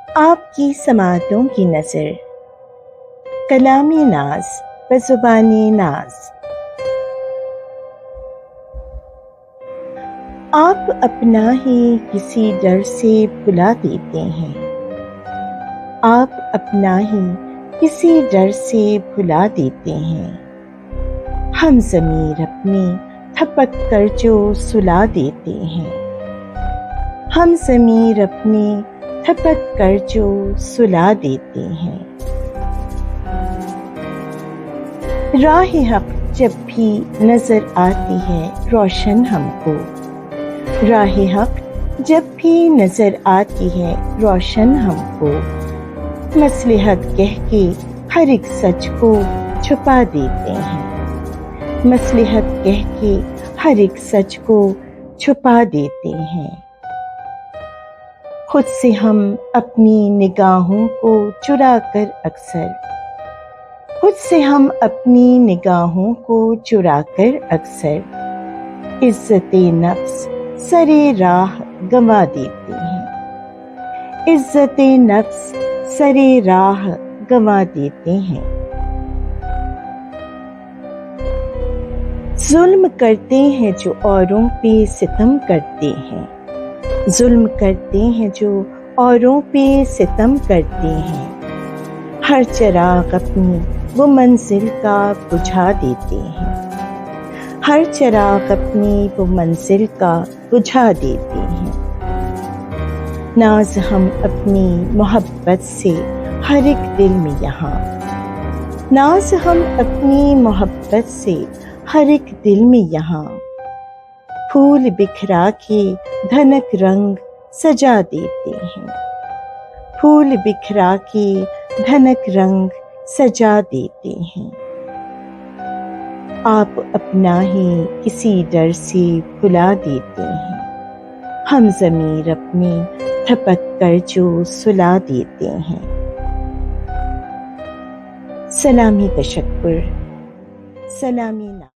آپ کی سماعتوں کی نظر، کلامی ناز بزبانی ناز۔ آپ اپنا ہی کسی ڈر سے بلا دیتے ہیں، آپ اپنا ہی کسی ڈر سے بھلا دیتے ہیں۔ ہم ضمیر اپنی تھپک کر جو سلا دیتے ہیں، ہم ضمیر اپنی تھپک کر جو سلا دیتے ہیں۔ راہ حق جب بھی نظر آتی ہے روشن ہم کو، راہ حق جب بھی نظر آتی ہے روشن ہم کو، مصلحت کہہ کے ہر ایک سچ کو چھپا دیتے ہیں، مصلحت کہہ کے ہر ایک سچ کو چھپا دیتے ہیں۔ خود سے ہم اپنی نگاہوں کو چرا کر اکثر، خود سے ہم اپنی نگاہوں کو چرا کر اکثر، عزت نفس سرے راہ گنوا دیتے ہیں، عزت نفس سرے راہ گنوا دیتے ہیں۔ ظلم کرتے ہیں جو اوروں پہ ستم کرتے ہیں، ظلم کرتے ہیں جو اوروں پہ ستم کرتے ہیں، ہر چراغ اپنی وہ منزل کا بجھا دیتے ہیں، ہر چراغ اپنی وہ منزل کا بجھا دیتے ہیں۔ ناز ہم اپنی محبت سے ہر ایک دل میں یہاں، ناز ہم اپنی محبت سے ہر ایک دل میں یہاں، پھول بکھرا کے دھنک رنگ سجا دیتے ہیں، پھول بکھرا کے دھنک رنگ سجا دیتے ہیں۔ آپ اپنا ہی کسی ڈر سے بھلا دیتے ہیں، ہم ضمیر اپنی تھپک کر جو سلا دیتے ہیں۔ سلامی تشکر، سلامی